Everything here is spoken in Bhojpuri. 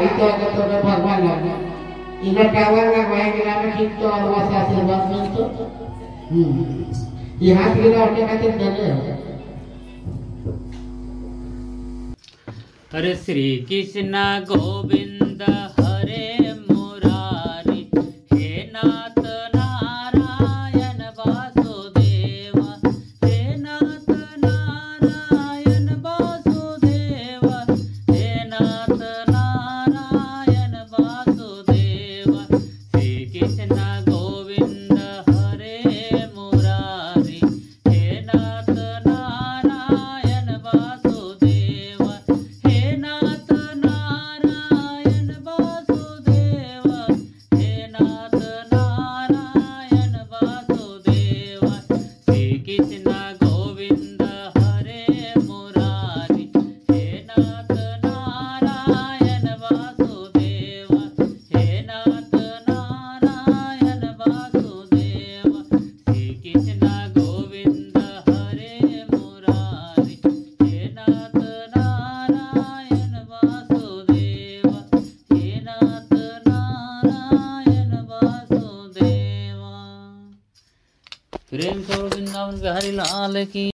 itu ada tuh Bhagwan lagi. Ini kawan lah yang kita kita awal hasil bangun itu. Di hati kita orang kata jadi. हरे श्री कृष्ण गोविंद हरे मुरारी हे नाथ नारायण वासुदेव हे नाथ नारायण वासुदेव हे नाथ नारायण वासुदेव श्री कृष्ण गोविंद हरे मुरारी हे नाथ नारायण वासुदेव हे नाथ नारायण वासुदेव हे नाथ नारायण वासुदेव श्री कृष्ण गोविंद हरे मुरारी हे नाथ नारायण वासुदेव हे नाथ नारायण वासुदेव श्री कृष्ण गोविंद हरे मुरारी हे नाथ नारायण वासुदेव हे नाथ नारायण वासुदेव। प्रेम से बोलो वृंदावन बिहारी लाल की।